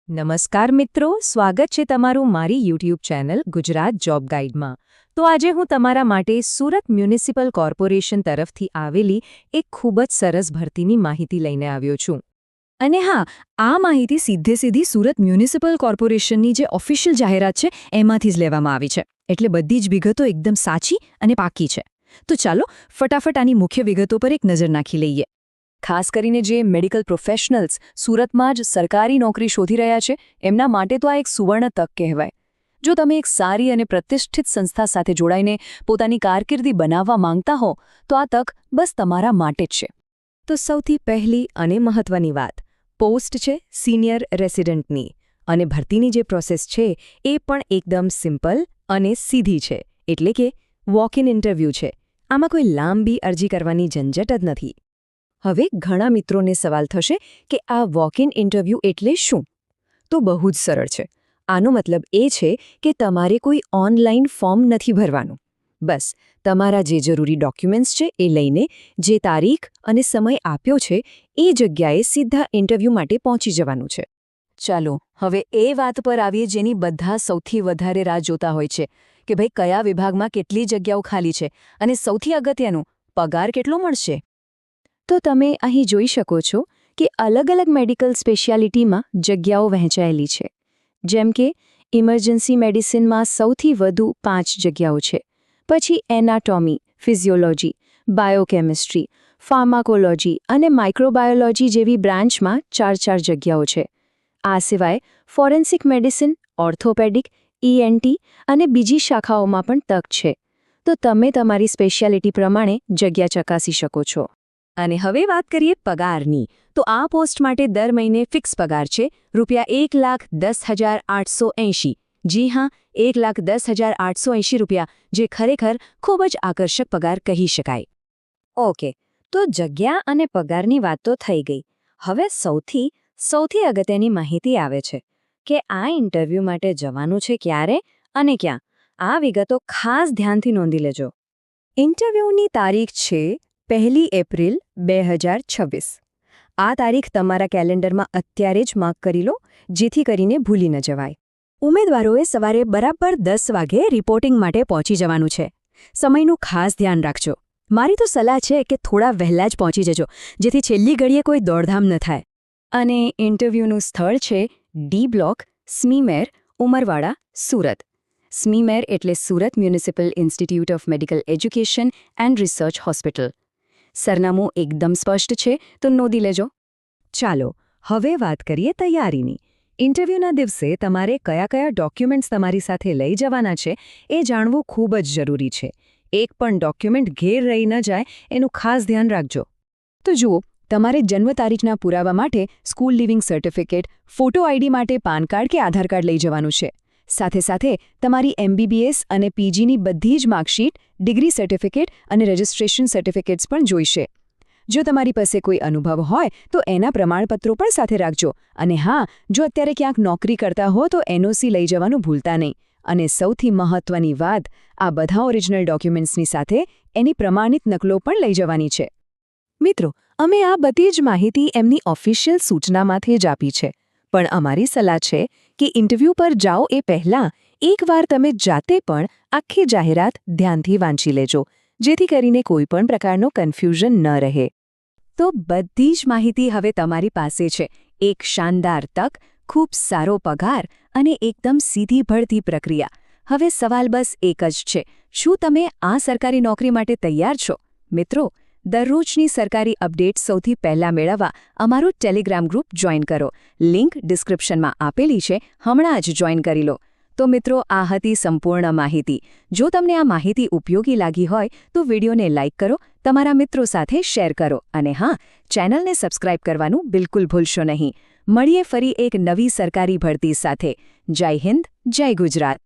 નમસ્કાર મિત્રો, સ્વાગત છે તમારું મારી યુટ્યુબ ચેનલ ગુજરાત જોબ ગાઈડમાં. તો આજે હું તમારા માટે સુરત મ્યુનિસિપલ કોર્પોરેશન તરફથી આવેલી એક ખૂબ જ સરસ ભરતીની માહિતી લઈને આવ્યો છું. અને હા, આ માહિતી સીધી સુરત મ્યુનિસિપલ કોર્પોરેશનની જે ઓફિશિયલ જાહેરાત છે એમાંથી જ લેવામાં આવી છે, એટલે બધી જ વિગતો એકદમ સાચી અને પાકી છે. તો ચાલો ફટાફટ આની મુખ્ય વિગતો પર એક નજર નાખી લઈએ. ખાસ કરીને જે મેડિકલ પ્રોફેશનલ્સ સુરતમાં જ સરકારી નોકરી શોધી રહ્યા છે એમના માટે તો આ એક સુવર્ણ તક કહેવાય. જો તમે એક સારી અને પ્રતિષ્ઠિત સંસ્થા સાથે જોડાઈને પોતાની કારકિર્દી બનાવવા માંગતા હો તો આ તક બસ તમારા માટે જ છે. તો સૌથી પહેલી અને મહત્વની વાત, પોસ્ટ છે સિનિયર રેસિડેન્ટની, અને ભરતીની જે પ્રોસેસ છે એ પણ એકદમ સિમ્પલ અને સીધી છે, એટલે કે વોક ઇન ઇન્ટરવ્યૂ છે. આમાં કોઈ લાંબી અરજી કરવાની ઝંઝટ જ નથી. હવે ઘણા મિત્રોને સવાલ થશે કે આ વોક ઇન ઇન્ટરવ્યૂ એટલે શું? તો બહુ જ સરળ છે. આનો મતલબ એ છે કે તમારે કોઈ ઓનલાઈન ફોર્મ નથી ભરવાનું. બસ તમારા જે જરૂરી ડોક્યુમેન્ટ્સ છે એ લઈને જે તારીખ અને સમય આપ્યો છે એ જગ્યાએ સીધા ઇન્ટરવ્યૂ માટે પહોંચી જવાનું છે. ચાલો હવે એ વાત પર આવીએ જેની બધા સૌથી વધારે રાહ જોતા હોય છે કે ભાઈ કયા વિભાગમાં કેટલી જગ્યાઓ ખાલી છે અને સૌથી અગત્યનું, પગાર કેટલો મળશે? તો તમે અહીં જોઈ શકો છો કે અલગ-અલગ મેડિકલ સ્પેશિયાલિટીમાં જગ્યાઓ વહેંચાયેલી છે. જેમ કે ઇમરજન્સી મેડિસિનમાં સૌથી વધુ 5 જગ્યાઓ છે. પછી એનાટોમી, ફિઝિયોલોજી, બાયોકેમિસ્ટ્રી, ફાર્માકોલોજી અને માઇક્રોબાયોલોજી જેવી બ્રાન્ચમાં 4 જગ્યાઓ છે. આ સિવાય ફોરેન્સિક મેડિસિન, ઓર્થોપેડિક, ENT અને બીજી શાખાઓમાં પણ તક છે. તો તમે તમારી સ્પેશિયાલિટી પ્રમાણે જગ્યા ચકાસી શકો છો. અને હવે વાત કરીએ પગારની, તો આ પોસ્ટ માટે દર મહિને ફિક્સ પગાર છે ₹1,10,880. જી હા, ₹1,10,880, જે ખરેખર ખૂબ જ આકર્ષક પગાર કહી શકાય. ઓકે, તો જગ્યા અને પગારની વાત તો થઈ ગઈ. હવે સૌથી અગત્યની માહિતી આવે છે કે આ ઇન્ટરવ્યૂ માટે જવાનું છે ક્યારે અને ક્યાં. આ વિગતો ખાસ ધ્યાનથી નોંધી લેજો. ઇન્ટરવ્યૂની તારીખ છે 1 એપ્રિલ 2026. આ તારીખ તમારા કેલેન્ડરમાં અત્યારે જ માર્ક કરી લો, જેથી કરીને ભૂલી ન જવાય. ઉમેદવારોએ સવારે બરાબર 10 વાગે રિપોર્ટિંગ માટે પહોંચી જવાનું છે. સમયનું ખાસ ધ્યાન રાખજો. મારી તો સલાહ છે કે થોડા વહેલા જ પહોંચી જજો, જેથી છેલ્લી ઘડીએ કોઈ દોડધામ ન થાય. અને ઇન્ટરવ્યૂનું સ્થળ છે ડી બ્લોક, સ્મીમેર, ઉમરવાડા, સુરત. સ્મીમેર એટલે Surat municipal institute of medical education and research hospital. સરનામું એકદમ સ્પષ્ટ છે, તો નોંધી લેજો. ચાલો હવે વાત કરીએ તૈયારીની. ઇન્ટરવ્યૂના દિવસે તમારે કયા ડોક્યુમેન્ટ્સ તમારી સાથે લઈ જવાના છે એ જાણવું ખૂબ જ જરૂરી છે. એક પણ ડોક્યુમેન્ટ ઘેર રહી ન જાય એનું ખાસ ધ્યાન રાખજો. તો જુઓ, તમારે જન્મ તારીખના પુરાવા માટે school leaving certificate, photo ID માટે પાન કાર્ડ કે આધાર કાર્ડ લઈ જવાનું છે. સાથે તમારી MBBS અને PGની બધી જ માર્કશીટ, ડિગ્રી સર્ટિફિકેટ અને રજિસ્ટ્રેશન સર્ટિફિકેટ્સ પણ જોઈશે. જો તમારી પાસે કોઈ અનુભવ હોય તો એના પ્રમાણપત્રો પણ સાથે રાખજો. અને હા, જો અત્યારે ક્યાંક નોકરી કરતા હો તો NOC લઈ જવાનું ભૂલતા નહીં. અને સૌથી મહત્વની વાત, આ બધા ઓરિજિનલ ડોક્યુમેન્ટ્સની સાથે એની પ્રમાણિત નકલો પણ લઈ જવાની છે. મિત્રો, અમે આ બધી જ માહિતી એમની ઓફિશિયલ સૂચનામાંથી જ આપી છે. પણ અમારી સલાહ છે કે ઇન્ટરવ્યૂ પર જાઓ એ પહેલાં એકવાર તમે જાતે પણ આખી જાહેરાત ધ્યાનથી વાંચી લેજો, જેથી કરીને કોઈ પણ પ્રકારનો કન્ફ્યુઝન ન રહે. તો બધી જ માહિતી હવે તમારી પાસે છે. એક શાનદાર તક, ખૂબ સારો પગાર અને એકદમ સીધી ભરતી પ્રક્રિયા. હવે સવાલ બસ એક જ છે, શું તમે આ સરકારી નોકરી માટે તૈયાર છો? મિત્રો, દરરોજની સરકારી અપડેટ સૌથી પહેલાં મેળવવા અમારું ટેલિગ્રામ ગ્રુપ જોઈન કરો. લિંક ડિસ્ક્રિપ્શનમાં આપેલી છે, હમણાં જ જોઈન કરી લો. તો મિત્રો, આ હતી સંપૂર્ણ માહિતી. જો તમને આ માહિતી ઉપયોગી લાગી હોય તો વિડીયોને લાઇક કરો, તમારા મિત્રો સાથે શેર કરો અને હા, ચેનલને સબસ્ક્રાઇબ કરવાનું બિલકુલ ભૂલશો નહીં. મળીએ ફરી એક નવી સરકારી ભરતી સાથે. જય હિન્દ, જય ગુજરાત.